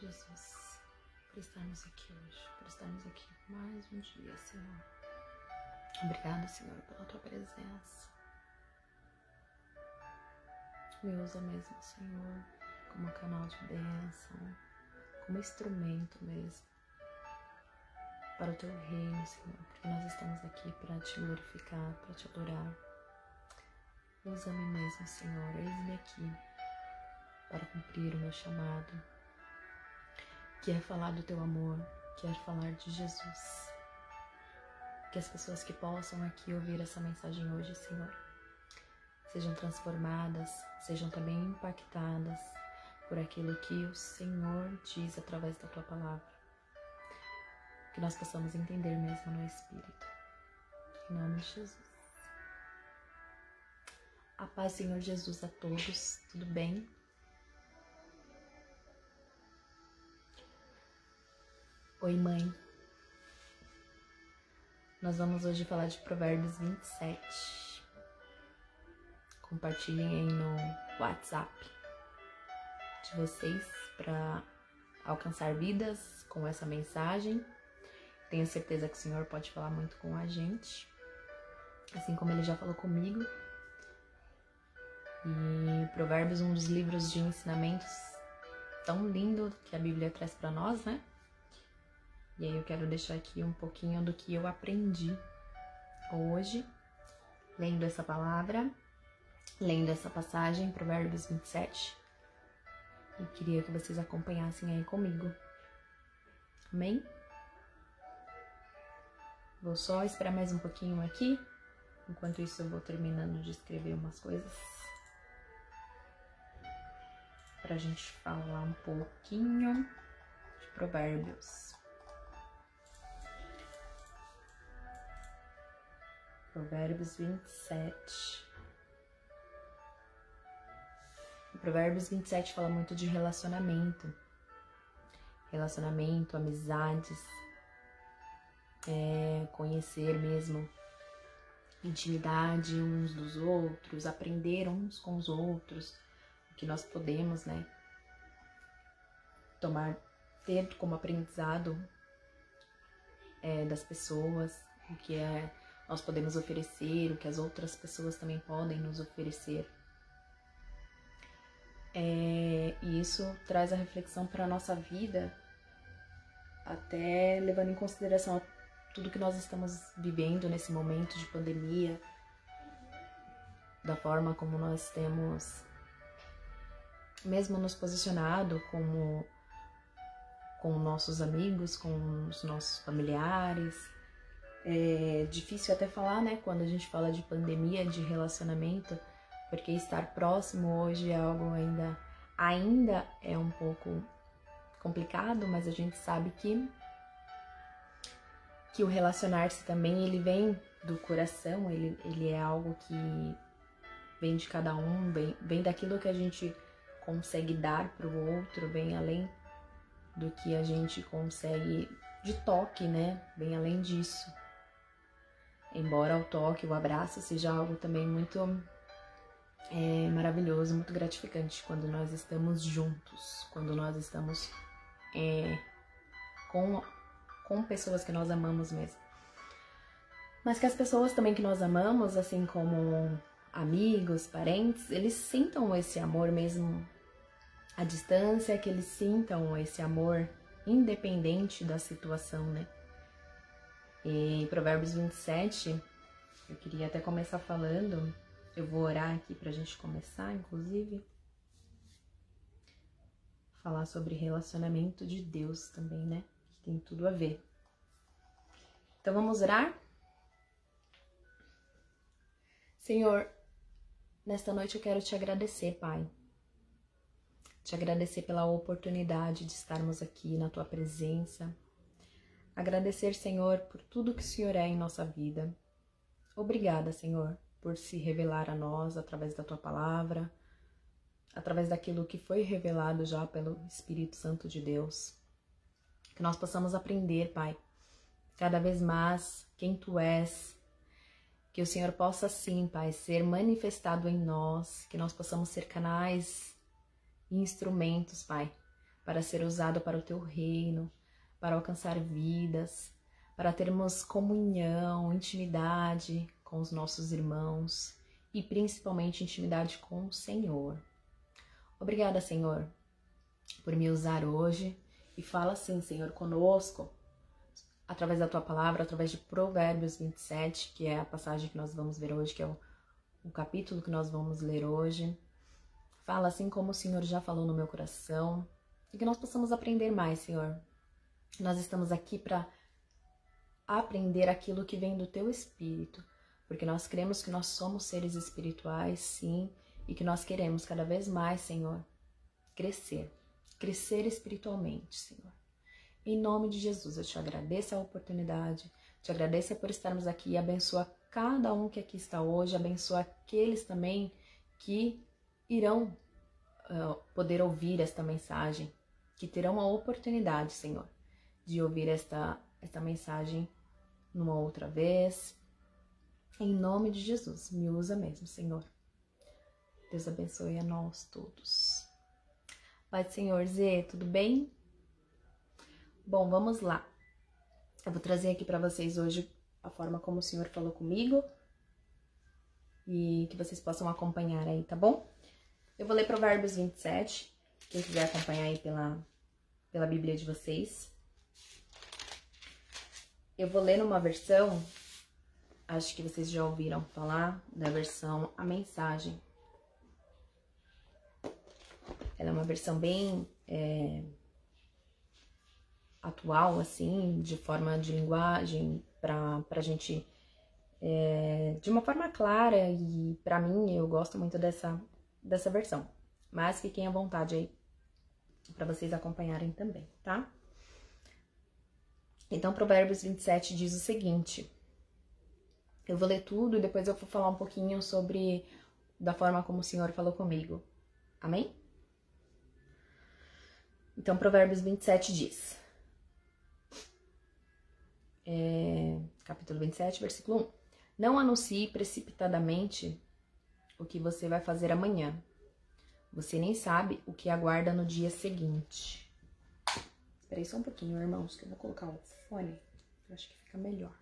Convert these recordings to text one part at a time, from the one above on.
Jesus, por estarmos aqui hoje, por estarmos aqui mais um dia, Senhor. Obrigada, Senhor, pela Tua presença. Me usa mesmo, Senhor, como canal de bênção, como instrumento mesmo, para o Teu reino, Senhor, porque nós estamos aqui para Te glorificar, para Te adorar. Usa-me mesmo, Senhor, eis-me aqui para cumprir o meu chamado, que é falar do Teu amor, que é falar de Jesus. Que as pessoas que possam aqui ouvir essa mensagem hoje, Senhor, sejam transformadas, sejam também impactadas por aquilo que o Senhor diz através da Tua palavra. Que nós possamos entender mesmo no Espírito. Em nome de Jesus. A paz, Senhor Jesus, a todos. Tudo bem? Oi, mãe. Nós vamos hoje falar de Provérbios 27. Compartilhem aí no WhatsApp de vocês para alcançar vidas com essa mensagem. Tenho certeza que o Senhor pode falar muito com a gente, assim como Ele já falou comigo. E Provérbios, um dos livros de ensinamentos tão lindo que a Bíblia traz para nós, né? E aí eu quero deixar aqui um pouquinho do que eu aprendi hoje, lendo essa palavra, lendo essa passagem, Provérbios 27. E queria que vocês acompanhassem aí comigo. Amém? Vou só esperar mais um pouquinho aqui. Enquanto isso eu vou terminando de escrever umas coisas pra gente falar um pouquinho de Provérbios. Provérbios 27. O Provérbios 27 fala muito de relacionamento. Relacionamento, amizades, conhecer mesmo, intimidade uns dos outros, aprender uns com os outros, o que nós podemos, né, ter como aprendizado das pessoas, o que nós podemos oferecer, o que as outras pessoas também podem nos oferecer. E isso traz a reflexão para a nossa vida, até levando em consideração tudo que nós estamos vivendo nesse momento de pandemia, da forma como nós temos mesmo nos posicionado com nossos amigos, com os nossos familiares. É difícil até falar, né, quando a gente fala de pandemia, de relacionamento, porque estar próximo hoje é algo ainda é um pouco complicado, mas a gente sabe que o relacionar-se também, ele vem do coração, ele é algo que vem de cada um, vem daquilo que a gente consegue dar para o outro, vem além do que a gente consegue de toque, né? Bem além disso. Embora o toque, o abraço seja algo também muito maravilhoso, muito gratificante quando nós estamos juntos, quando nós estamos com pessoas que nós amamos mesmo. Mas que as pessoas também que nós amamos, assim como amigos, parentes, eles sintam esse amor mesmo à distância, que eles sintam esse amor independente da situação, né? E Provérbios 27, eu queria até começar falando, eu vou orar aqui pra gente começar, inclusive, falar sobre relacionamento de Deus também, né? Que tem tudo a ver. Então vamos orar? Senhor, nesta noite eu quero te agradecer, Pai. Te agradecer pela oportunidade de estarmos aqui na Tua presença. Agradecer, Senhor, por tudo que o Senhor é em nossa vida. Obrigada, Senhor, por se revelar a nós através da Tua palavra, através daquilo que foi revelado já pelo Espírito Santo de Deus. Que nós possamos aprender, Pai, cada vez mais quem Tu és. Que o Senhor possa, sim, Pai, ser manifestado em nós. Que nós possamos ser canais e instrumentos, Pai, para ser usado para o teu reino, para alcançar vidas, para termos comunhão, intimidade com os nossos irmãos e principalmente intimidade com o Senhor. Obrigada, Senhor, por me usar hoje e fala assim, Senhor, conosco, através da tua palavra, através de Provérbios 27, que é a passagem que nós vamos ver hoje, que é o capítulo que nós vamos ler hoje. Fala assim como o Senhor já falou no meu coração e que nós possamos aprender mais, Senhor. Nós estamos aqui para aprender aquilo que vem do teu Espírito, porque nós cremos que nós somos seres espirituais, sim, e que nós queremos cada vez mais, Senhor, crescer espiritualmente, Senhor. Em nome de Jesus, eu te agradeço a oportunidade, te agradeço por estarmos aqui e abençoa cada um que aqui está hoje, abençoa aqueles também que irão poder ouvir esta mensagem, que terão a oportunidade, Senhor, de ouvir esta mensagem numa outra vez. Em nome de Jesus, me usa mesmo, Senhor. Deus abençoe a nós todos. Pai do Senhor, Zê, tudo bem? Bom, vamos lá. Eu vou trazer aqui para vocês hoje a forma como o Senhor falou comigo e que vocês possam acompanhar aí, tá bom? Eu vou ler Provérbios 27, quem quiser acompanhar aí pela Bíblia de vocês. Eu vou ler numa versão, acho que vocês já ouviram falar, da versão A Mensagem. Ela é uma versão bem atual, assim, de forma de linguagem, pra gente, de uma forma clara, e pra mim, eu gosto muito dessa versão. Mas fiquem à vontade aí, pra vocês acompanharem também, tá? Então, Provérbios 27 diz o seguinte, eu vou ler tudo e depois eu vou falar um pouquinho da forma como o Senhor falou comigo. Amém? Então, Provérbios 27 diz, capítulo 27, versículo 1. Não anuncie precipitadamente o que você vai fazer amanhã. Você nem sabe o que aguarda no dia seguinte. Espera aí só um pouquinho, irmãos, que eu vou colocar o fone. Eu acho que fica melhor.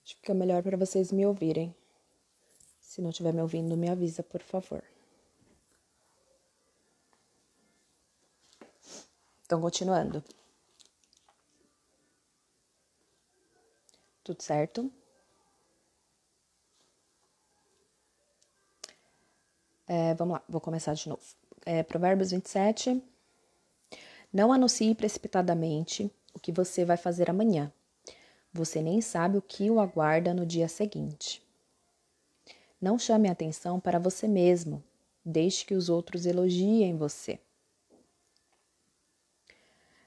Acho que fica melhor para vocês me ouvirem. Se não estiver me ouvindo, me avisa, por favor. Então, continuando. Tudo certo? Vamos lá, vou começar de novo. Provérbios 27. Não anuncie precipitadamente o que você vai fazer amanhã. Você nem sabe o que o aguarda no dia seguinte. Não chame a atenção para você mesmo. Deixe que os outros elogiem você.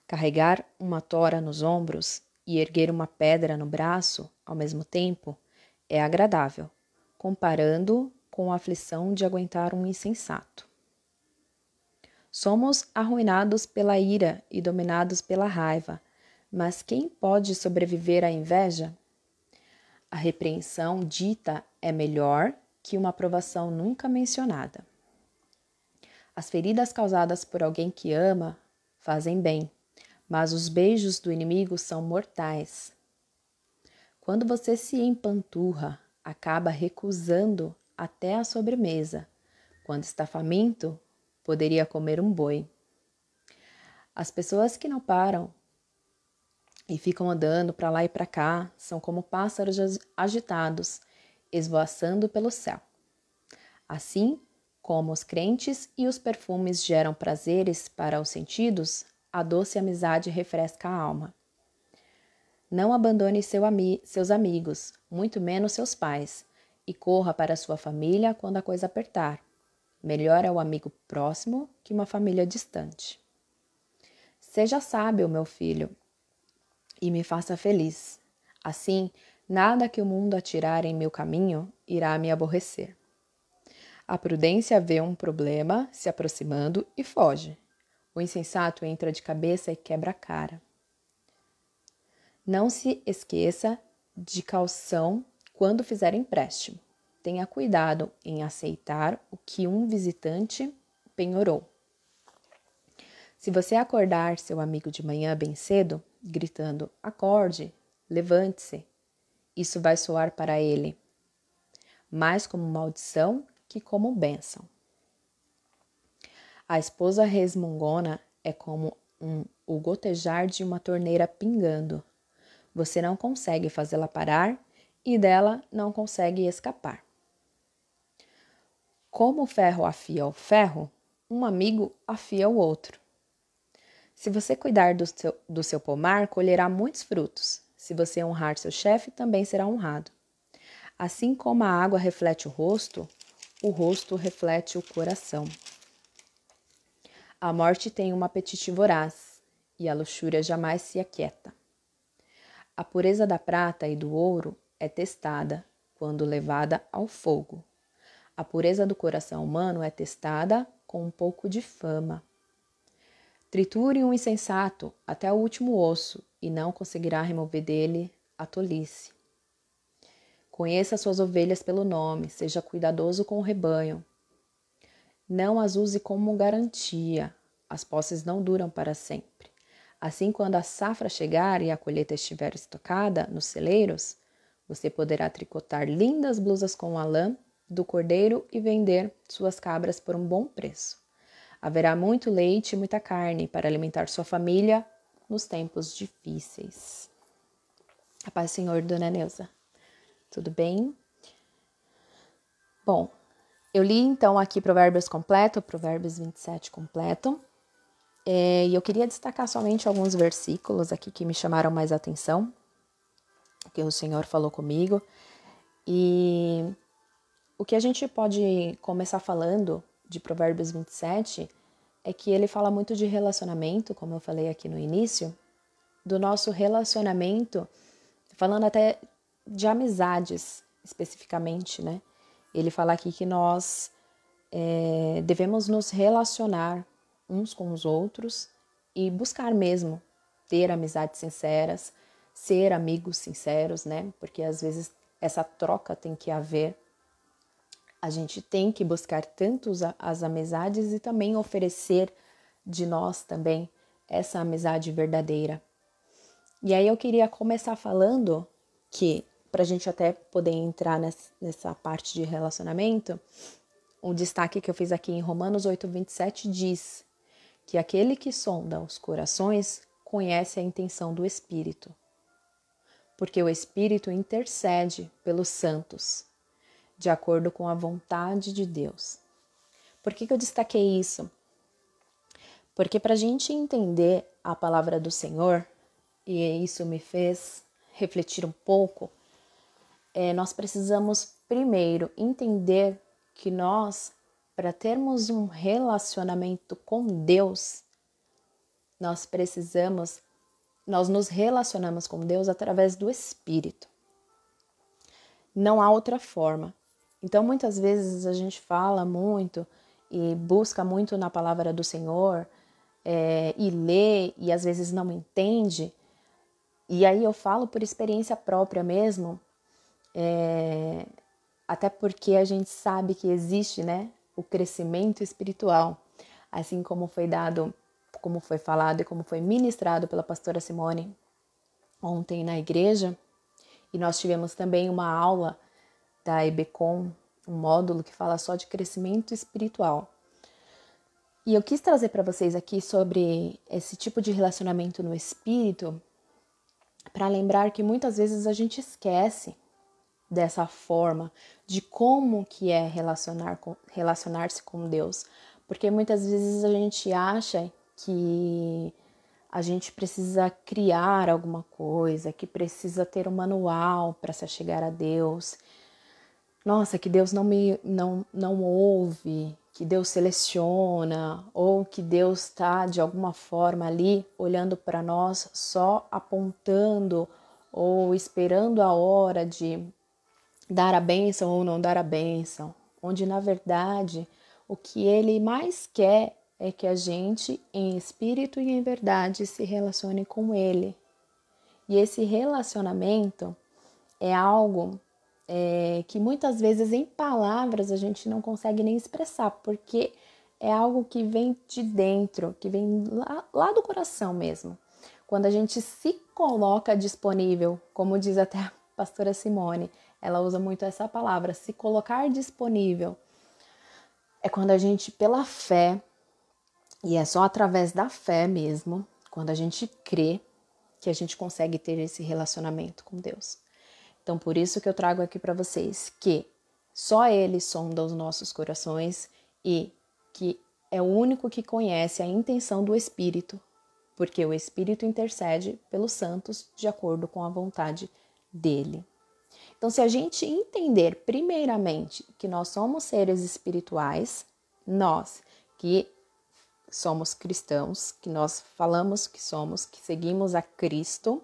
Carregar uma tora nos ombros e erguer uma pedra no braço ao mesmo tempo é agradável, comparando com a aflição de aguentar um insensato. Somos arruinados pela ira e dominados pela raiva, mas quem pode sobreviver à inveja? A repreensão dita é melhor que uma aprovação nunca mencionada. As feridas causadas por alguém que ama fazem bem, mas os beijos do inimigo são mortais. Quando você se empanturra, acaba recusando até a sobremesa. Quando está faminto, poderia comer um boi. As pessoas que não param e ficam andando para lá e para cá são como pássaros agitados, esvoaçando pelo céu. Assim como os crentes e os perfumes geram prazeres para os sentidos, a doce amizade refresca a alma. Não abandone seus amigos, muito menos seus pais, e corra para sua família quando a coisa apertar. Melhor é o amigo próximo que uma família distante. Seja sábio, meu filho, e me faça feliz. Assim, nada que o mundo atirar em meu caminho irá me aborrecer. A prudência vê um problema se aproximando e foge. O insensato entra de cabeça e quebra a cara. Não se esqueça de caução quando fizer empréstimo. Tenha cuidado em aceitar o que um visitante penhorou. Se você acordar seu amigo de manhã bem cedo, gritando: acorde, levante-se, isso vai soar para ele mais como maldição que como bênção. A esposa resmungona é como o gotejar de uma torneira pingando. Você não consegue fazê-la parar e dela não consegue escapar. Como o ferro afia o ferro, um amigo afia o outro. Se você cuidar do seu pomar, colherá muitos frutos. Se você honrar seu chefe, também será honrado. Assim como a água reflete o rosto reflete o coração. A morte tem um apetite voraz, e a luxúria jamais se aquieta. A pureza da prata e do ouro é testada quando levada ao fogo. A pureza do coração humano é testada com um pouco de fama. Triture um insensato até o último osso e não conseguirá remover dele a tolice. Conheça suas ovelhas pelo nome, seja cuidadoso com o rebanho. Não as use como garantia, as posses não duram para sempre. Assim, quando a safra chegar e a colheita estiver estocada nos celeiros, você poderá tricotar lindas blusas com a lã do cordeiro e vender suas cabras por um bom preço. Haverá muito leite e muita carne para alimentar sua família nos tempos difíceis. A paz do Senhor, Dona Neuza. Tudo bem? Bom, eu li então aqui Provérbios completo, Provérbios 27 completo. E eu queria destacar somente alguns versículos aqui que me chamaram mais atenção, que o Senhor falou comigo. E o que a gente pode começar falando de Provérbios 27 é que ele fala muito de relacionamento, como eu falei aqui no início, do nosso relacionamento, falando até de amizades especificamente, né? Ele fala aqui que nós devemos nos relacionar uns com os outros e buscar mesmo ter amizades sinceras, ser amigos sinceros, né? Porque às vezes essa troca tem que haver. A gente tem que buscar tanto as amizades e também oferecer de nós também essa amizade verdadeira. E aí eu queria começar falando que, para a gente até poder entrar nessa parte de relacionamento, o destaque que eu fiz aqui em Romanos 8:27 diz que aquele que sonda os corações conhece a intenção do Espírito, porque o Espírito intercede pelos santos, de acordo com a vontade de Deus. Por que eu destaquei isso? Porque para a gente entender a palavra do Senhor, e isso me fez refletir um pouco, nós precisamos primeiro entender que nós, para termos um relacionamento com Deus, nós nos relacionamos com Deus através do Espírito. Não há outra forma. Então, muitas vezes a gente fala muito e busca muito na palavra do Senhor e lê e às vezes não entende. E aí eu falo por experiência própria mesmo, até porque a gente sabe que existe, né, o crescimento espiritual, assim como foi dado, como foi falado e como foi ministrado pela pastora Simone ontem na igreja. E nós tivemos também uma aula da EBCom, um módulo que fala só de crescimento espiritual. E eu quis trazer para vocês aqui sobre esse tipo de relacionamento no espírito, para lembrar que muitas vezes a gente esquece dessa forma de como que é relacionar-se com Deus, porque muitas vezes a gente acha que a gente precisa criar alguma coisa, que precisa ter um manual para se chegar a Deus. Nossa, que Deus não ouve, que Deus seleciona, ou que Deus está de alguma forma ali olhando para nós, só apontando ou esperando a hora de dar a bênção ou não dar a bênção, onde na verdade o que Ele mais quer é que a gente, em espírito e em verdade, se relacione com Ele. E esse relacionamento é algo que muitas vezes em palavras a gente não consegue nem expressar, porque é algo que vem de dentro, que vem lá do coração mesmo. Quando a gente se coloca disponível, como diz até a pastora Simone, ela usa muito essa palavra, se colocar disponível. É quando a gente, pela fé, e é só através da fé mesmo, quando a gente crê, que a gente consegue ter esse relacionamento com Deus. Então, por isso que eu trago aqui para vocês que só Ele sonda os nossos corações e que é o único que conhece a intenção do Espírito, porque o Espírito intercede pelos santos de acordo com a vontade dele. Então, se a gente entender primeiramente que nós somos seres espirituais, nós que somos cristãos, que nós falamos que somos, que seguimos a Cristo,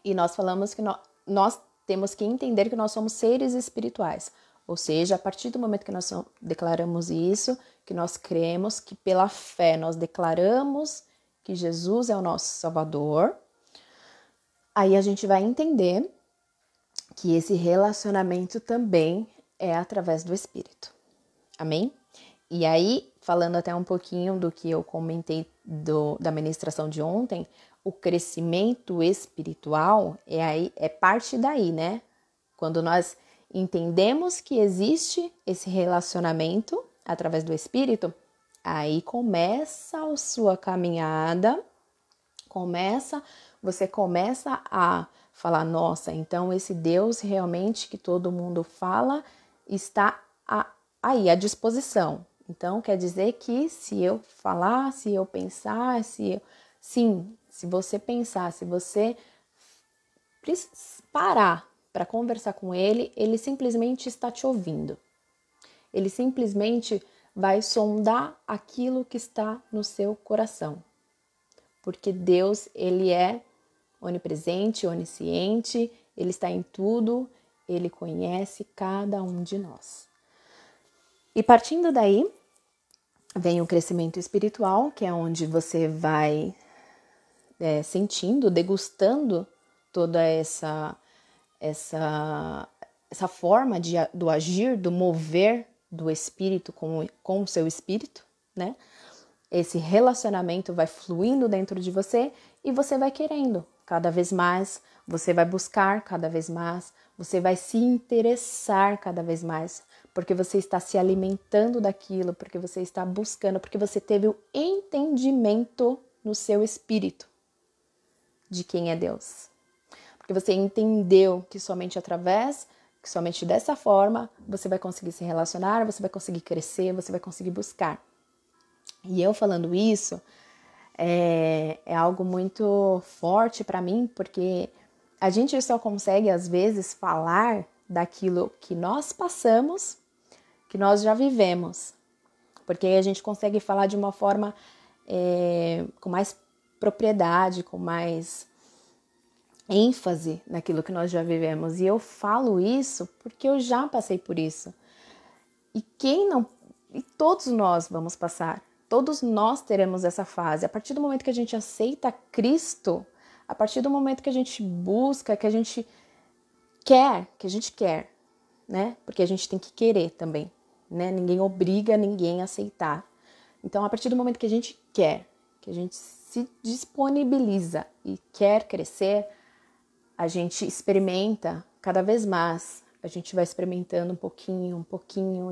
e nós falamos que nós temos que entender que nós somos seres espirituais. Ou seja, a partir do momento que nós declaramos isso, que nós cremos, que pela fé nós declaramos que Jesus é o nosso Salvador, aí a gente vai entender que esse relacionamento também é através do Espírito. Amém? E aí, falando até um pouquinho do que eu comentei da ministração de ontem, o crescimento espiritual é parte daí, né? Quando nós entendemos que existe esse relacionamento através do Espírito, aí começa a sua caminhada, você começa a falar, nossa, então esse Deus realmente que todo mundo fala está aí à disposição. Então quer dizer que se eu falar, se eu pensar, se você pensar, se você parar para conversar com ele, ele simplesmente está te ouvindo. Ele simplesmente vai sondar aquilo que está no seu coração. Porque Deus, ele é onipresente, onisciente, ele está em tudo, ele conhece cada um de nós. E partindo daí, vem o crescimento espiritual, que é onde você vai sentindo, degustando toda essa forma do agir, do mover do Espírito com o seu Espírito, né? Esse relacionamento vai fluindo dentro de você e você vai querendo cada vez mais, você vai buscar cada vez mais, você vai se interessar cada vez mais, porque você está se alimentando daquilo, porque você está buscando, porque você teve o entendimento no seu espírito de quem é Deus. Porque você entendeu que somente dessa forma, você vai conseguir se relacionar, você vai conseguir crescer, você vai conseguir buscar. E eu falando isso, é algo muito forte para mim, porque a gente só consegue, às vezes, falar daquilo que nós passamos, que nós já vivemos. Porque aí a gente consegue falar de uma forma com mais propriedade, com mais ênfase naquilo que nós já vivemos. E eu falo isso porque eu já passei por isso. E todos nós vamos passar. Todos nós teremos essa fase. A partir do momento que a gente aceita Cristo, a partir do momento que a gente busca, que a gente quer, né? Porque a gente tem que querer também, né? Ninguém obriga ninguém a aceitar. Então, a partir do momento que a gente quer, que a gente se disponibiliza e quer crescer, a gente experimenta cada vez mais. A gente vai experimentando um pouquinho,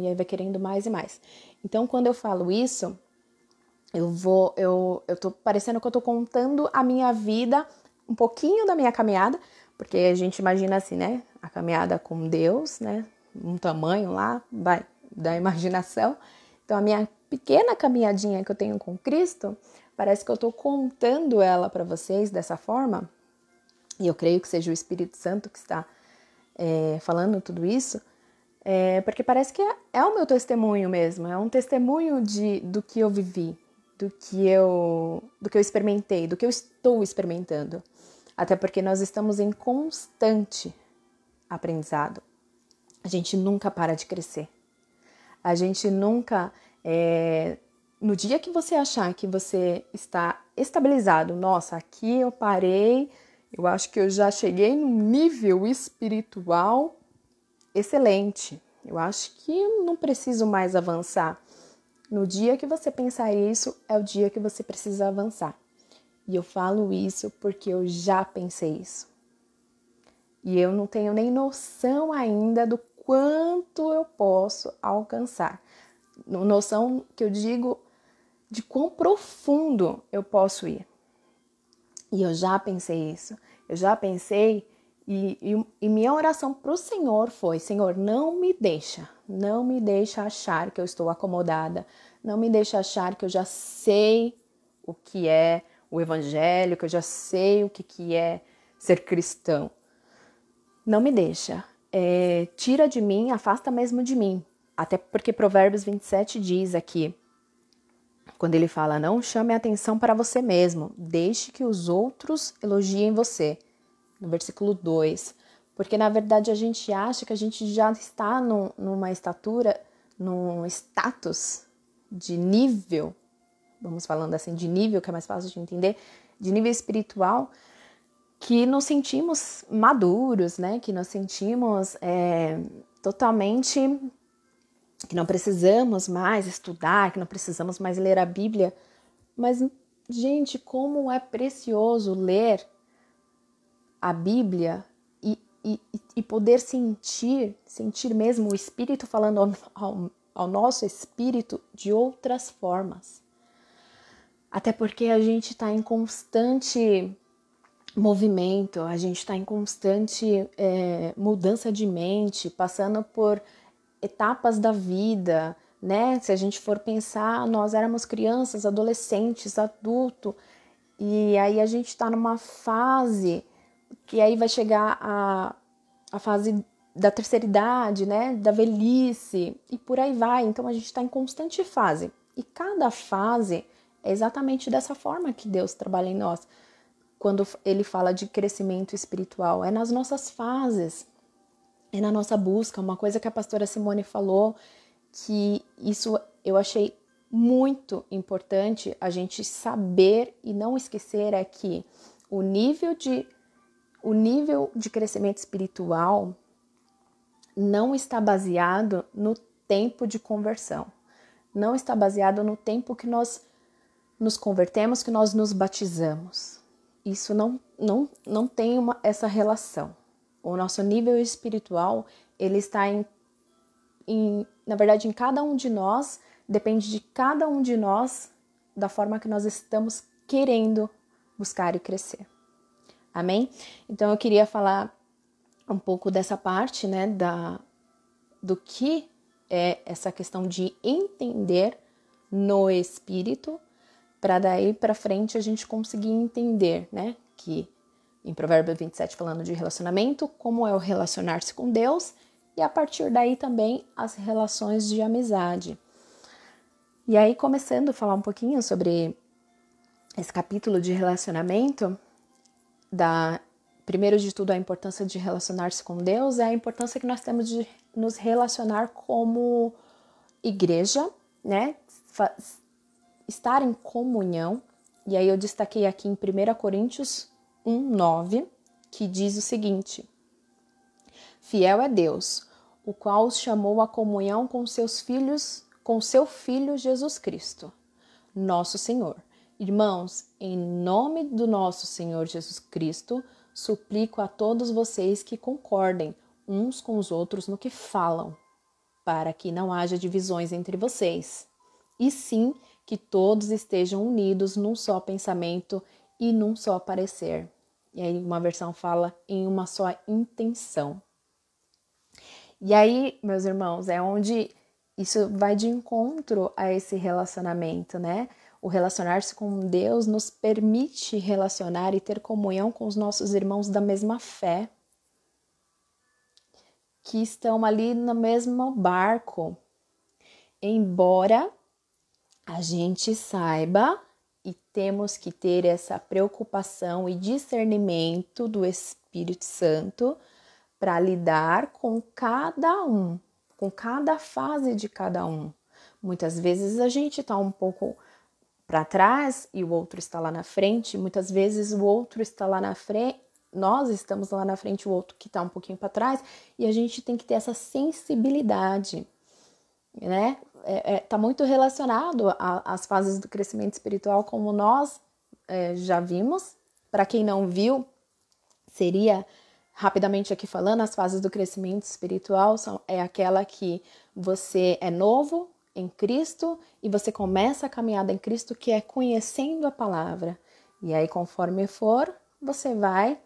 e aí vai querendo mais e mais. Então, quando eu falo isso, eu tô parecendo que eu tô contando a minha vida, um pouquinho da minha caminhada, porque a gente imagina assim, né? A caminhada com Deus, né? Um tamanho lá, vai da imaginação. Então, a minha pequena caminhadinha que eu tenho com Cristo, parece que eu tô contando ela para vocês dessa forma, e eu creio que seja o Espírito Santo que está falando tudo isso, porque parece que é o meu testemunho mesmo, é um testemunho do que eu vivi, do que eu experimentei, do que eu estou experimentando. Até porque nós estamos em constante aprendizado. A gente nunca para de crescer. A gente nunca... no dia que você achar que você está estabilizado, nossa, aqui eu parei, eu acho que eu já cheguei num nível espiritual excelente. Eu acho que eu não preciso mais avançar. No dia que você pensar isso, é o dia que você precisa avançar. E eu falo isso porque eu já pensei isso. E eu não tenho nem noção ainda do quanto eu posso alcançar. Noção que eu digo de quão profundo eu posso ir. E eu já pensei isso. Eu já pensei e minha oração para o Senhor foi: Senhor, não me deixa achar que eu estou acomodada, não me deixa achar que eu já sei o que é o Evangelho, que eu já sei o que é ser cristão. Não me deixa. Tira de mim, afasta mesmo de mim. Até porque Provérbios 27 diz aqui, quando ele fala: não chame a atenção para você mesmo, deixe que os outros elogiem você. No versículo 2. Porque na verdade a gente acha que a gente já está numa estatura, num status de nível, vamos falando assim, de nível, que é mais fácil de entender, de nível espiritual, que nos sentimos maduros, né? Que nos sentimos totalmente, que não precisamos mais estudar, que não precisamos mais ler a Bíblia. Mas, gente, como é precioso ler a Bíblia e poder sentir mesmo o Espírito falando ao nosso espírito de outras formas. Até porque a gente está em constante movimento, a gente está em constante mudança de mente, passando por etapas da vida, né? Se a gente for pensar, nós éramos crianças, adolescentes, adulto, e aí a gente está numa fase que aí vai chegar a fase da terceira idade, né? Da velhice, e por aí vai. Então a gente está em constante fase. E cada fase é exatamente dessa forma que Deus trabalha em nós. Quando ele fala de crescimento espiritual, é nas nossas fases, é na nossa busca. Uma coisa que a pastora Simone falou, que isso eu achei muito importante a gente saber e não esquecer, é que o nível de crescimento espiritual não está baseado no tempo de conversão, não está baseado no tempo que nós nos convertemos, que nós nos batizamos. Isso não tem essa relação. O nosso nível espiritual, ele está na verdade, em cada um de nós, depende de cada um de nós, da forma que nós estamos querendo buscar e crescer. Amém? Então, eu queria falar um pouco dessa parte, né, do que é essa questão de entender no Espírito, para daí para frente a gente conseguir entender, né, que em Provérbios 27 falando de relacionamento, como é o relacionar-se com Deus, e a partir daí também as relações de amizade. E aí, começando a falar um pouquinho sobre esse capítulo de relacionamento, primeiro de tudo, a importância de relacionar-se com Deus, é a importância que nós temos de nos relacionar como igreja, né? Estar em comunhão. E aí eu destaquei aqui em 1 Coríntios 1:9, que diz o seguinte: fiel é Deus, o qual os chamou à comunhão com seus filhos, com seu Filho Jesus Cristo, nosso Senhor. Irmãos, em nome do nosso Senhor Jesus Cristo, suplico a todos vocês que concordem uns com os outros no que falam, para que não haja divisões entre vocês, e sim que todos estejam unidos num só pensamento e num só parecer. E aí uma versão fala em uma só intenção. E aí, meus irmãos, é onde isso vai de encontro a esse relacionamento, né? O relacionar-se com Deus nos permite relacionar e ter comunhão com os nossos irmãos da mesma fé, que estão ali no mesmo barco. Embora a gente saiba e temos que ter essa preocupação e discernimento do Espírito Santo para lidar com cada um, com cada fase de cada um. Muitas vezes a gente está um pouco para trás e o outro está lá na frente, muitas vezes o outro está lá na frente, nós estamos lá na frente, o outro que está um pouquinho para trás, e a gente tem que ter essa sensibilidade, né? Tá muito relacionado às fases do crescimento espiritual, como nós já vimos. Para quem não viu, seria, rapidamente aqui falando, as fases do crescimento espiritual é aquela que você é novo em Cristo e você começa a caminhada em Cristo, que é conhecendo a palavra. E aí, conforme for, você vai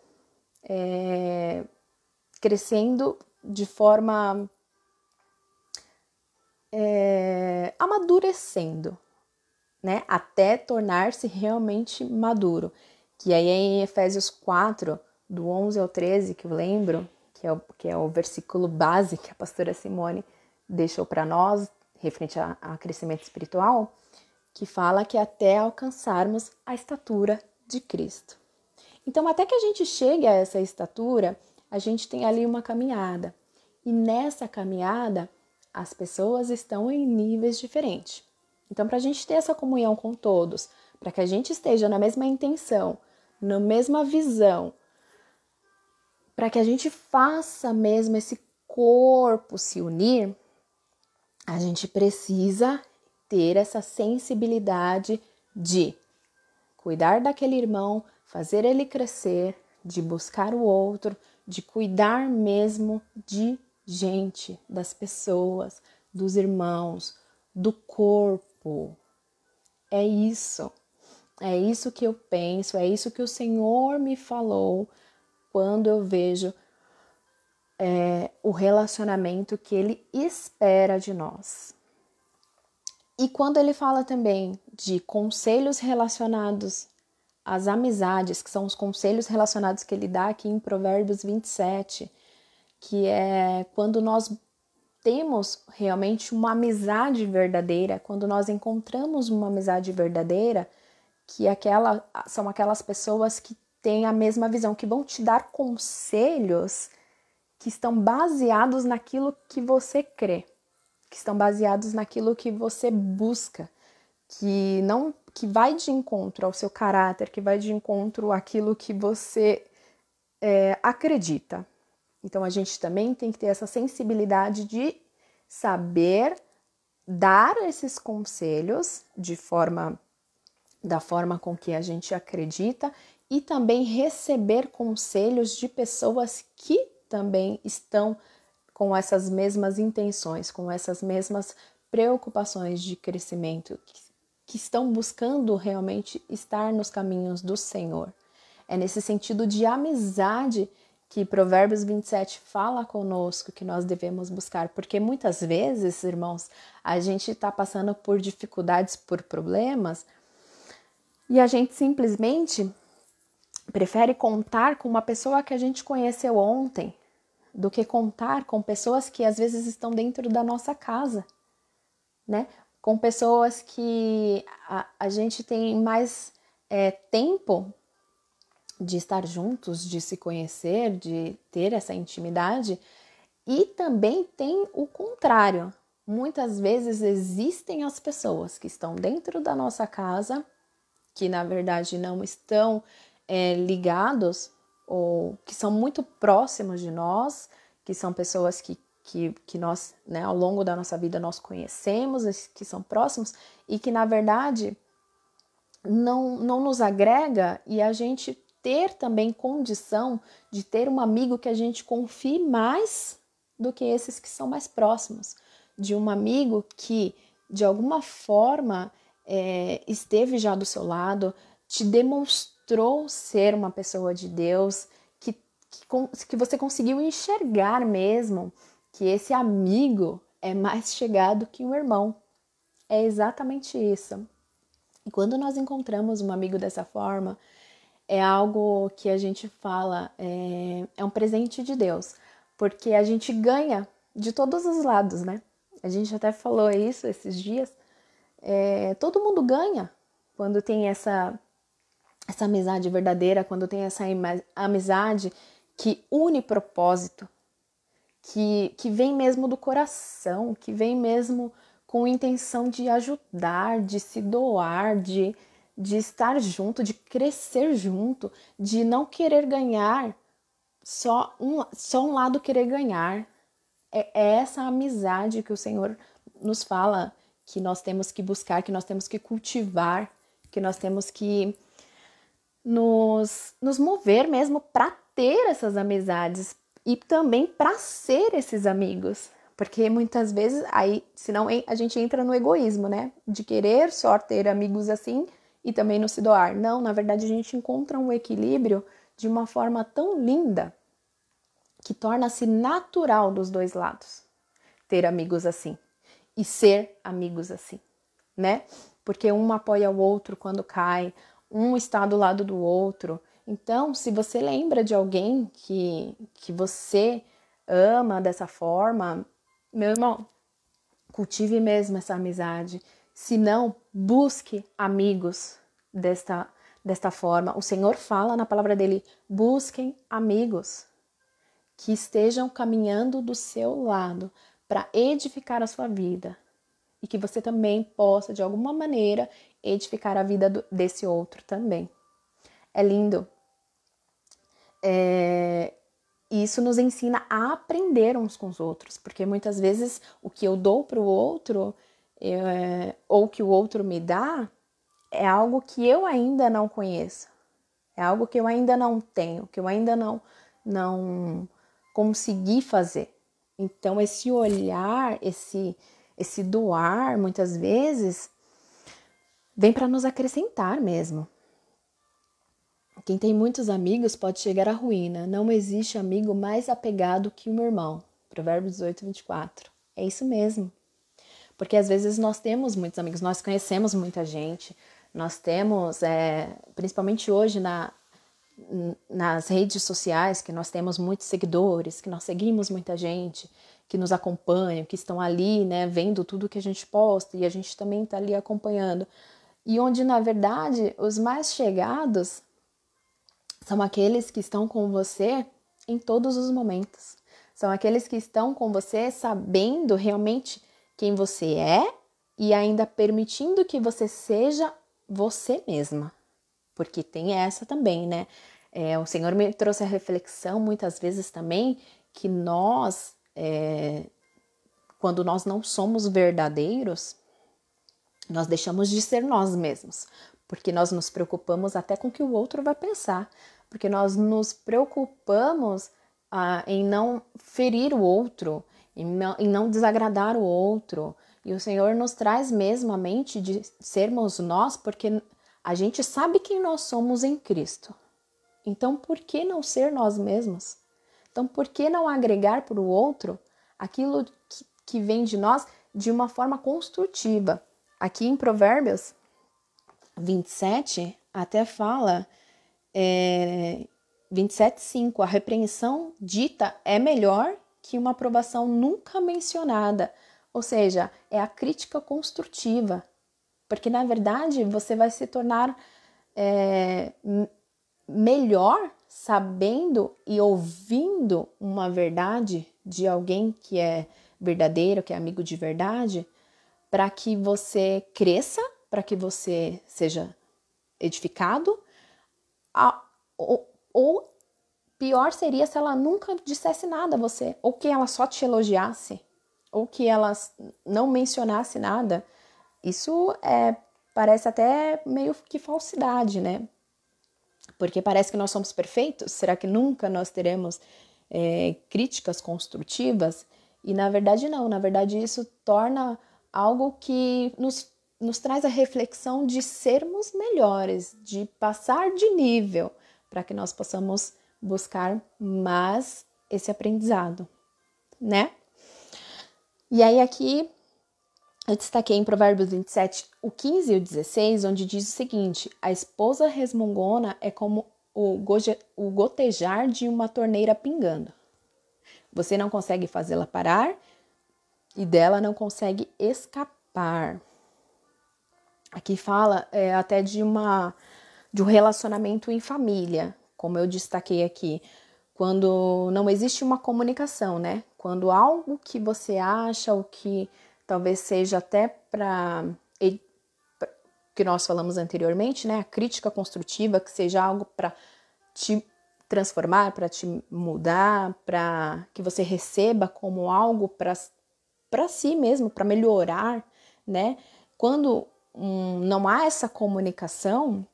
crescendo de forma amadurecendo, né? Até tornar-se realmente maduro. Que aí é em Efésios 4, do 11 ao 13, que eu lembro, que é o versículo base que a pastora Simone deixou para nós, referente a crescimento espiritual, que fala que até alcançarmos a estatura de Cristo. Então, até que a gente chegue a essa estatura, a gente tem ali uma caminhada. E nessa caminhada, as pessoas estão em níveis diferentes. Então, para a gente ter essa comunhão com todos, para que a gente esteja na mesma intenção, na mesma visão, para que a gente faça mesmo esse corpo se unir, a gente precisa ter essa sensibilidade de cuidar daquele irmão, fazer ele crescer, de buscar o outro, de cuidar mesmo de gente, das pessoas, dos irmãos, do corpo. É isso que eu penso, é isso que o Senhor me falou quando eu vejo o relacionamento que Ele espera de nós. E quando Ele fala também de conselhos relacionados às amizades, que são os conselhos relacionados que Ele dá aqui em Provérbios 27, que é quando nós temos realmente uma amizade verdadeira, quando nós encontramos uma amizade verdadeira, que são aquelas pessoas que têm a mesma visão, que vão te dar conselhos que estão baseados naquilo que você crê, que estão baseados naquilo que você busca, que vai de encontro ao seu caráter, que vai de encontro àquilo que você acredita. Então a gente também tem que ter essa sensibilidade de saber dar esses conselhos da forma com que a gente acredita e também receber conselhos de pessoas que também estão com essas mesmas intenções, com essas mesmas preocupações de crescimento, que estão buscando realmente estar nos caminhos do Senhor. É nesse sentido de amizade que Provérbios 27 fala conosco que nós devemos buscar, porque muitas vezes, irmãos, a gente está passando por dificuldades, por problemas, e a gente simplesmente prefere contar com uma pessoa que a gente conheceu ontem, do que contar com pessoas que às vezes estão dentro da nossa casa, né? Com pessoas que a gente tem mais tempo de estar juntos, de se conhecer, de ter essa intimidade. E também tem o contrário. Muitas vezes existem as pessoas que estão dentro da nossa casa, que na verdade não estão ligados ou que são muito próximos de nós, que são pessoas que nós, né, ao longo da nossa vida nós conhecemos, que são próximos e que na verdade não nos agrega, e a gente ter também condição de ter um amigo que a gente confie mais do que esses que são mais próximos, de um amigo que de alguma forma esteve já do seu lado, te demonstrou ser uma pessoa de Deus, que você conseguiu enxergar mesmo que esse amigo é mais chegado que um irmão. É exatamente isso. E quando nós encontramos um amigo dessa forma, é algo que a gente fala, é um presente de Deus, porque a gente ganha de todos os lados, né? A gente até falou isso esses dias. Todo mundo ganha quando tem essa amizade verdadeira, quando tem essa amizade que une propósito, que vem mesmo do coração, que vem mesmo com intenção de ajudar, de se doar, de de estar junto, de crescer junto, de não querer ganhar, só um lado querer ganhar. É essa amizade que o Senhor nos fala que nós temos que buscar, que nós temos que cultivar, que nós temos que nos mover mesmo para ter essas amizades e também para ser esses amigos. Porque muitas vezes, aí, senão a gente entra no egoísmo, né? De querer só ter amigos assim e também não se doar. Não, na verdade a gente encontra um equilíbrio de uma forma tão linda que torna-se natural dos dois lados ter amigos assim e ser amigos assim, né? Porque um apoia o outro quando cai, um está do lado do outro. Então, se você lembra de alguém que você ama dessa forma, meu irmão, cultive mesmo essa amizade. Se não, busque amigos desta forma. O Senhor fala na palavra dele, busquem amigos que estejam caminhando do seu lado para edificar a sua vida e que você também possa, de alguma maneira, edificar a vida desse outro também. É lindo. E isso nos ensina a aprender uns com os outros, porque muitas vezes o que eu dou para o outro, ou que o outro me dá, é algo que eu ainda não conheço, é algo que eu ainda não tenho, que eu ainda não consegui fazer. Então, esse olhar, esse doar, muitas vezes, vem para nos acrescentar mesmo. Quem tem muitos amigos pode chegar à ruína. Não existe amigo mais apegado que um irmão. Provérbios 18, 24. É isso mesmo. Porque às vezes nós temos muitos amigos, nós conhecemos muita gente, nós temos, principalmente hoje nas redes sociais, que nós temos muitos seguidores, que nós seguimos muita gente, que nos acompanham, que estão ali, né, vendo tudo que a gente posta e a gente também está ali acompanhando. E onde, na verdade, os mais chegados são aqueles que estão com você em todos os momentos. São aqueles que estão com você sabendo realmente quem você é e ainda permitindo que você seja você mesma. Porque tem essa também, né? O Senhor me trouxe a reflexão muitas vezes também que nós, quando nós não somos verdadeiros, nós deixamos de ser nós mesmos. Porque nós nos preocupamos até com o que o outro vai pensar. Porque nós nos preocupamos em não ferir o outro, em não desagradar o outro. E o Senhor nos traz mesmo a mente de sermos nós, porque a gente sabe quem nós somos em Cristo. Então, por que não ser nós mesmos? Então, por que não agregar para o outro aquilo que vem de nós de uma forma construtiva? Aqui em Provérbios 27, até fala, 27:5, a repreensão dita é melhor que uma aprovação nunca mencionada. Ou seja, é a crítica construtiva. Porque, na verdade, você vai se tornar melhor sabendo e ouvindo uma verdade de alguém que é verdadeiro, que é amigo de verdade, para que você cresça, para que você seja edificado, ou pior seria se ela nunca dissesse nada a você, ou que ela só te elogiasse, ou que ela não mencionasse nada. Isso parece até meio que falsidade, né? Porque parece que nós somos perfeitos. Será que nunca nós teremos críticas construtivas? E na verdade não. Na verdade isso torna algo que nos traz a reflexão de sermos melhores, de passar de nível, para que nós possamos buscar mais esse aprendizado, né? E aí aqui eu destaquei em Provérbios 27, o 15 e o 16, onde diz o seguinte: a esposa resmungona é como o gotejar de uma torneira pingando. Você não consegue fazê-la parar e dela não consegue escapar. Aqui fala até de um relacionamento em família, como eu destaquei aqui, quando não existe uma comunicação, né? Quando algo que você acha, ou que talvez seja até que nós falamos anteriormente, né? A crítica construtiva, que seja algo para te transformar, para te mudar, para que você receba como algo para si mesmo, para melhorar, né? Quando não há essa comunicação,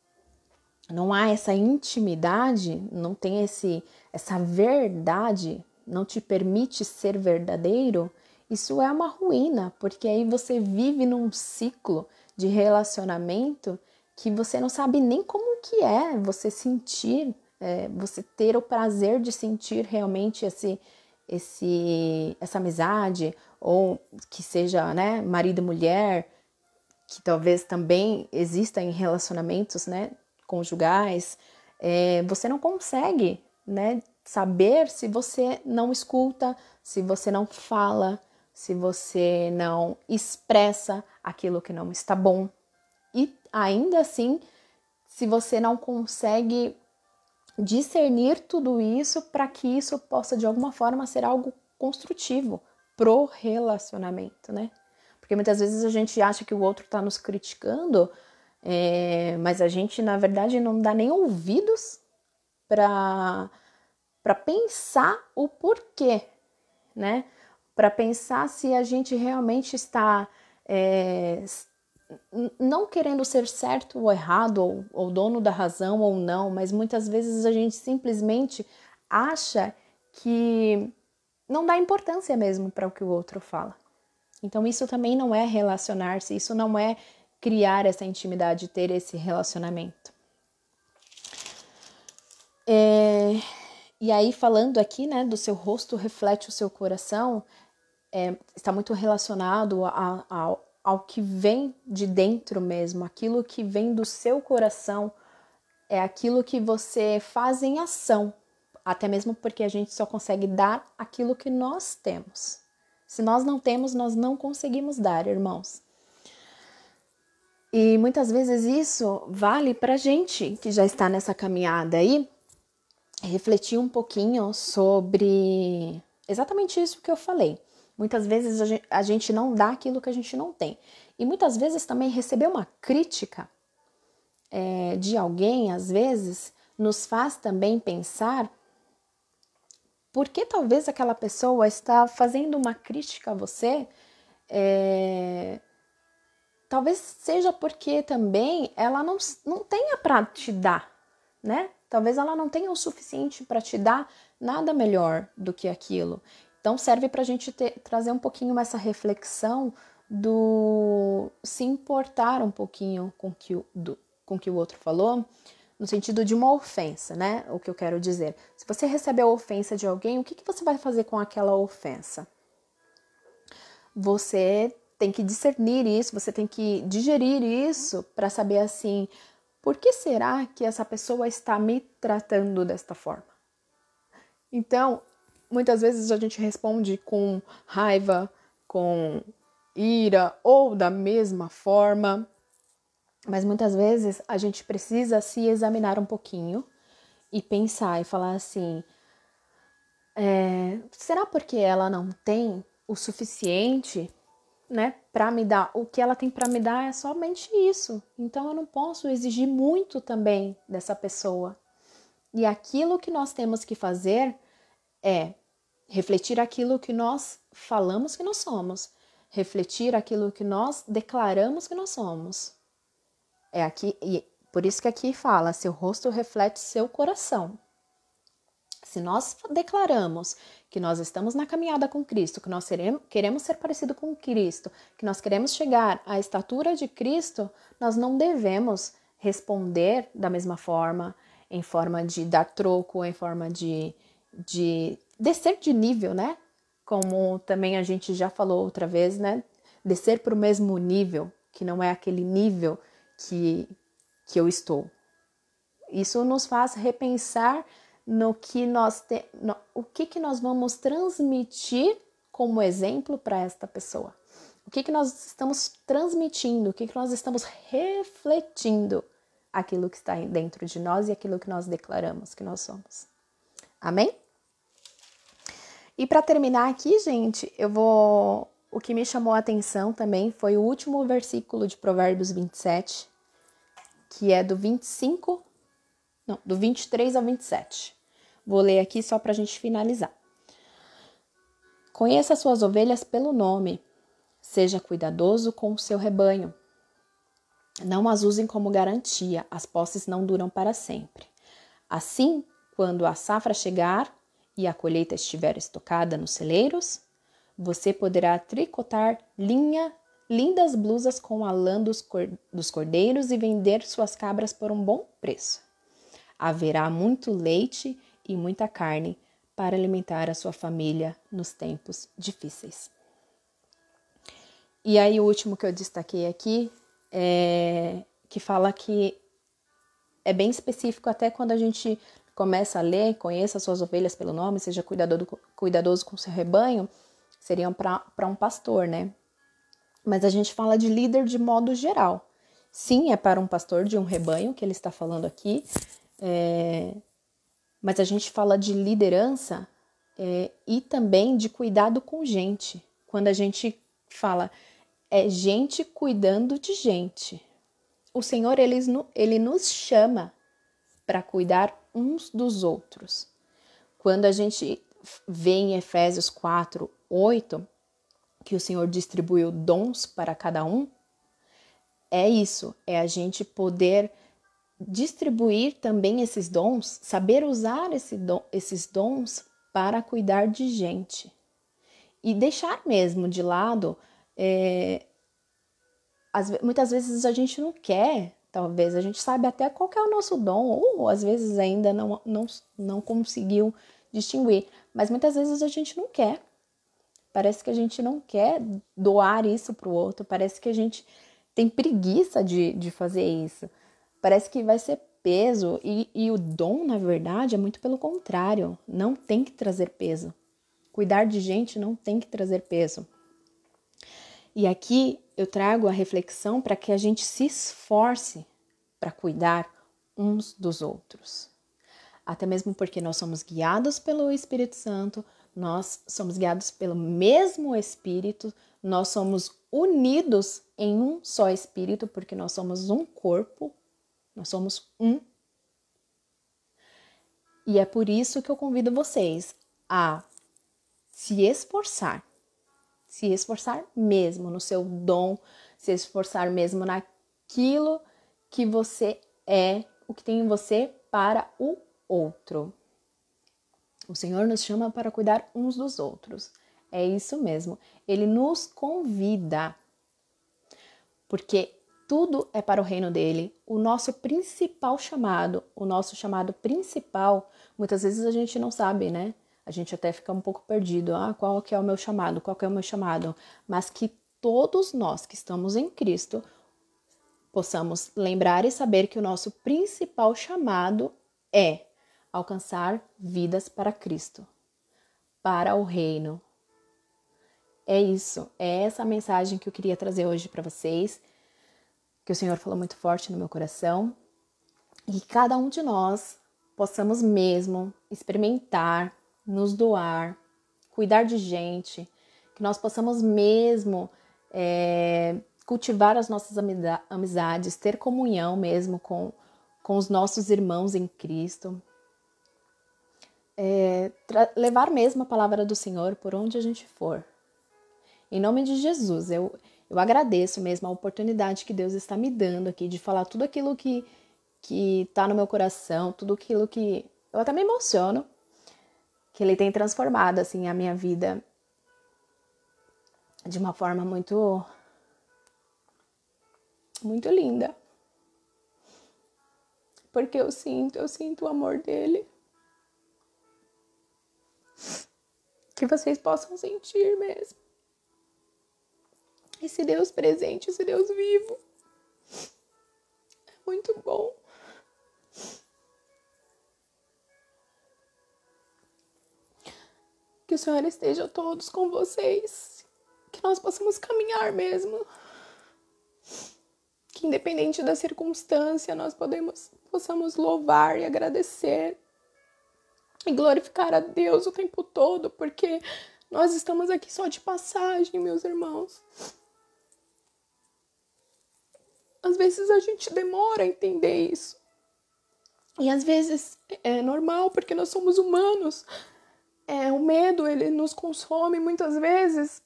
não há essa intimidade, não tem essa verdade, não te permite ser verdadeiro, isso é uma ruína, porque aí você vive num ciclo de relacionamento que você não sabe nem como que é você sentir, você ter o prazer de sentir realmente essa amizade, ou que seja, né, marido e mulher, que talvez também exista em relacionamentos, né, conjugais, você não consegue, né, saber se você não escuta, se você não fala, se você não expressa aquilo que não está bom. E ainda assim, se você não consegue discernir tudo isso para que isso possa de alguma forma ser algo construtivo pro relacionamento, né? Porque muitas vezes a gente acha que o outro está nos criticando, mas a gente, na verdade, não dá nem ouvidos para pensar o porquê, né? Para pensar se a gente realmente está não querendo ser certo ou errado, ou dono da razão ou não, mas muitas vezes a gente simplesmente acha que não dá importância mesmo para o que o outro fala. Então isso também não é relacionar-se, isso não é criar essa intimidade, ter esse relacionamento. E aí, falando aqui, né, do seu rosto reflete o seu coração, está muito relacionado ao que vem de dentro mesmo, aquilo que vem do seu coração, é aquilo que você faz em ação, até mesmo porque a gente só consegue dar aquilo que nós temos. Se nós não temos, nós não conseguimos dar, irmãos. E muitas vezes isso vale pra gente que já está nessa caminhada aí, refletir um pouquinho sobre exatamente isso que eu falei. Muitas vezes a gente não dá aquilo que a gente não tem. E muitas vezes também receber uma crítica de alguém, às vezes, nos faz também pensar por que talvez aquela pessoa está fazendo uma crítica a você. Talvez seja porque também ela não tenha para te dar, né? Talvez ela não tenha o suficiente para te dar nada melhor do que aquilo. Então serve para a gente trazer um pouquinho essa reflexão do se importar um pouquinho com que o outro falou, no sentido de uma ofensa, né? O que eu quero dizer. Se você recebe a ofensa de alguém, o que você vai fazer com aquela ofensa? Você tem que discernir isso, você tem que digerir isso para saber assim, por que será que essa pessoa está me tratando desta forma? Então, muitas vezes a gente responde com raiva, com ira ou da mesma forma, mas muitas vezes a gente precisa se examinar um pouquinho e pensar e falar assim, será porque ela não tem o suficiente, né, para me dar? O que ela tem para me dar é somente isso. Então eu não posso exigir muito também dessa pessoa. E aquilo que nós temos que fazer é refletir aquilo que nós falamos que nós somos, refletir aquilo que nós declaramos que nós somos. Aqui, e por isso que aqui fala, seu rosto reflete seu coração. Se nós declaramos que nós estamos na caminhada com Cristo, que nós queremos ser parecido com Cristo, que nós queremos chegar à estatura de Cristo, nós não devemos responder da mesma forma, em forma de dar troco, em forma de descer de nível, né? Como também a gente já falou outra vez, né? Descer para o mesmo nível, que não é aquele nível que eu estou. Isso nos faz repensar no que o que nós vamos transmitir como exemplo para esta pessoa. O que nós estamos transmitindo, o que nós estamos refletindo aquilo que está dentro de nós e aquilo que nós declaramos que nós somos. Amém? E para terminar aqui, gente, o que me chamou a atenção também foi o último versículo de Provérbios 27, que é do 23 ao 27. Vou ler aqui só para a gente finalizar. Conheça suas ovelhas pelo nome. Seja cuidadoso com o seu rebanho. Não as usem como garantia, as posses não duram para sempre. Assim, quando a safra chegar e a colheita estiver estocada nos celeiros, você poderá tricotar lindas blusas com a lã dos cordeiros e vender suas cabras por um bom preço. Haverá muito leite e muita carne para alimentar a sua família nos tempos difíceis. E aí o último que eu destaquei aqui que fala que é bem específico até quando a gente começa a ler, conheça suas ovelhas pelo nome, seja cuidadoso com seu rebanho, seriam para um pastor, né? Mas a gente fala de líder de modo geral. Sim, é para um pastor de um rebanho que ele está falando aqui, mas a gente fala de liderança e também de cuidado com gente. Quando a gente fala gente cuidando de gente. O Senhor, ele nos chama para cuidar uns dos outros. Quando a gente vê em Efésios 4:8, que o Senhor distribuiu dons para cada um, é isso, é a gente poder distribuir também esses dons, saber usar esses dons para cuidar de gente. E deixar mesmo de lado, muitas vezes a gente não quer, talvez, a gente sabe até qual que é o nosso dom, ou às vezes ainda não conseguiu distinguir, mas muitas vezes a gente não quer. Parece que a gente não quer doar isso para o outro, parece que a gente tem preguiça de fazer isso, parece que vai ser peso, e o dom, na verdade, é muito pelo contrário, não tem que trazer peso. Cuidar de gente não tem que trazer peso. E aqui eu trago a reflexão para que a gente se esforce para cuidar uns dos outros. Até mesmo porque nós somos guiados pelo Espírito Santo, nós somos guiados pelo mesmo Espírito, nós somos unidos em um só Espírito, porque nós somos um corpo, nós somos um. E é por isso que eu convido vocês a se esforçar mesmo no seu dom, se esforçar mesmo naquilo que você é, o que tem em você para o outro. O Senhor nos chama para cuidar uns dos outros. É isso mesmo. Ele nos convida, porque tudo é para o reino dele. O nosso chamado principal, muitas vezes a gente não sabe, né? A gente até fica um pouco perdido. Qual que é o meu chamado? Qual que é o meu chamado? Mas que todos nós que estamos em Cristo possamos lembrar e saber que o nosso principal chamado é alcançar vidas para Cristo, para o reino. É isso, é essa mensagem que eu queria trazer hoje para vocês, que o Senhor falou muito forte no meu coração, e que cada um de nós possamos mesmo experimentar, nos doar, cuidar de gente, que nós possamos mesmo cultivar as nossas amizades, ter comunhão mesmo com os nossos irmãos em Cristo, levar mesmo a palavra do Senhor por onde a gente for. Em nome de Jesus, eu agradeço mesmo a oportunidade que Deus está me dando aqui de falar tudo aquilo que está no meu coração, tudo aquilo que eu até me emociono, que Ele tem transformado assim a minha vida de uma forma muito, muito linda. Porque eu sinto o amor dele. Que vocês possam sentir mesmo. Esse Deus presente, esse Deus vivo. É muito bom. Que o Senhor esteja todos com vocês. Que nós possamos caminhar mesmo. Que independente da circunstância, nós possamos louvar e agradecer. E glorificar a Deus o tempo todo. Porque nós estamos aqui só de passagem, meus irmãos. Às vezes a gente demora a entender isso. E às vezes é normal, porque nós somos humanos. O medo, ele nos consome muitas vezes.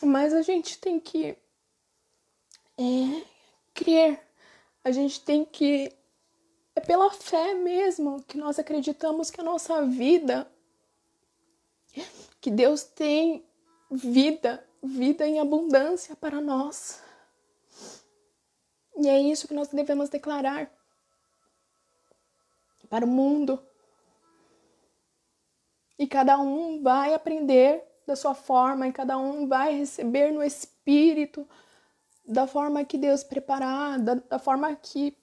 Mas a gente tem que crer. A gente tem que... É pela fé mesmo que nós acreditamos que a nossa vida, que Deus tem vida em abundância para nós. E é isso que nós devemos declarar para o mundo. E cada um vai aprender da sua forma, e cada um vai receber no Espírito da forma que Deus preparar, da forma que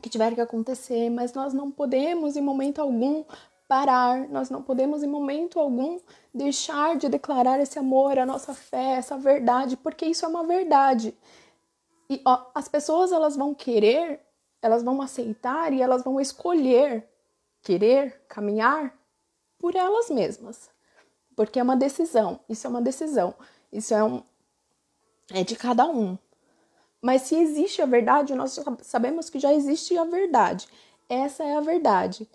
tiver que acontecer. Mas nós não podemos em momento algum parar, nós não podemos em momento algum deixar de declarar esse amor, a nossa fé, essa verdade, porque isso é uma verdade. E as pessoas, elas vão querer, elas vão aceitar e elas vão escolher querer caminhar por elas mesmas, porque é uma decisão, isso é uma decisão, isso é de cada um. Mas se existe a verdade, nós sabemos que já existe a verdade, essa é a verdade.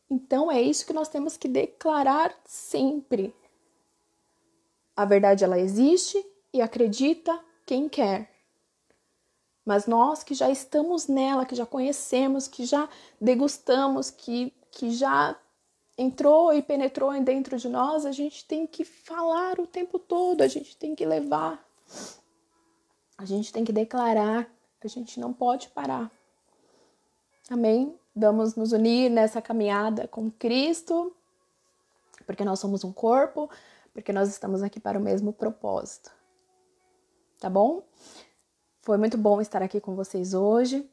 Então é isso que nós temos que declarar sempre. A verdade, ela existe e acredita quem quer. Mas nós que já estamos nela, que já conhecemos, que já degustamos, que já entrou e penetrou dentro de nós, a gente tem que falar o tempo todo, a gente tem que levar, a gente tem que declarar, a gente não pode parar. Amém? Vamos nos unir nessa caminhada com Cristo, porque nós somos um corpo, porque nós estamos aqui para o mesmo propósito. Tá bom? Foi muito bom estar aqui com vocês hoje.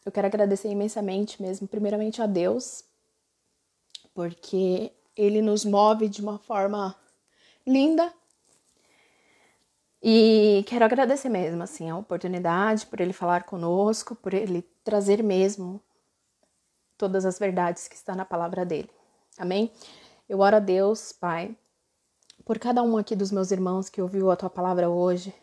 Eu quero agradecer imensamente mesmo, primeiramente a Deus, porque Ele nos move de uma forma linda. E quero agradecer mesmo, assim, a oportunidade, por Ele falar conosco, por Ele trazer mesmo todas as verdades que estão na palavra dEle. Amém? Eu oro a Deus, Pai, por cada um aqui dos meus irmãos que ouviu a Tua palavra hoje.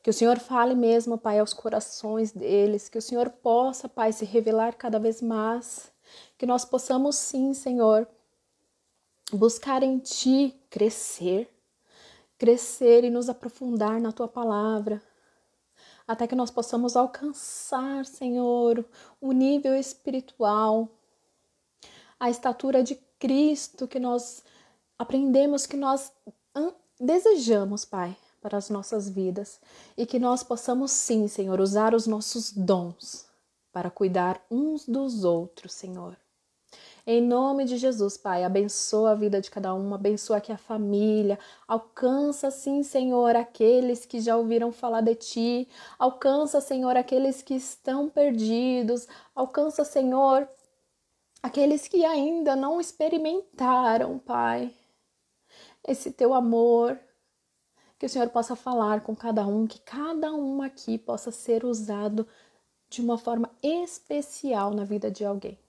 Que o Senhor fale mesmo, Pai, aos corações deles. Que o Senhor possa, Pai, se revelar cada vez mais. Que nós possamos, sim, Senhor, buscar em Ti crescer e nos aprofundar na Tua palavra. Até que nós possamos alcançar, Senhor, o nível espiritual, a estatura de Cristo que nós aprendemos, que nós desejamos, Pai, para as nossas vidas, e que nós possamos sim, Senhor, usar os nossos dons para cuidar uns dos outros, Senhor. Em nome de Jesus, Pai, abençoa a vida de cada um, abençoa aqui a família, alcança sim, Senhor, aqueles que já ouviram falar de Ti, alcança, Senhor, aqueles que estão perdidos, alcança, Senhor, aqueles que ainda não experimentaram, Pai, esse Teu amor. Que o Senhor possa falar com cada um, que cada um aqui possa ser usado de uma forma especial na vida de alguém.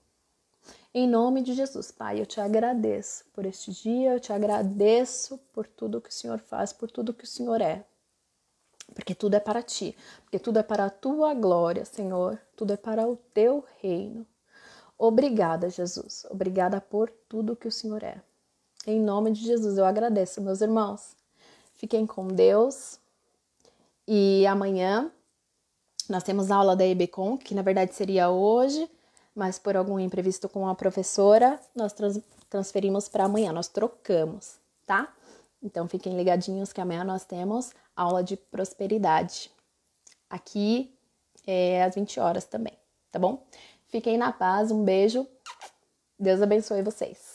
Em nome de Jesus, Pai, eu te agradeço por este dia, eu te agradeço por tudo que o Senhor faz, por tudo que o Senhor é. Porque tudo é para Ti, porque tudo é para a Tua glória, Senhor, tudo é para o Teu reino. Obrigada, Jesus, obrigada por tudo que o Senhor é. Em nome de Jesus, eu agradeço, meus irmãos. Fiquem com Deus e amanhã nós temos aula da EBCOM, que na verdade seria hoje, mas por algum imprevisto com a professora, nós transferimos para amanhã, nós trocamos, tá? Então fiquem ligadinhos que amanhã nós temos aula de prosperidade, aqui às 20 horas também, tá bom? Fiquem na paz, um beijo, Deus abençoe vocês.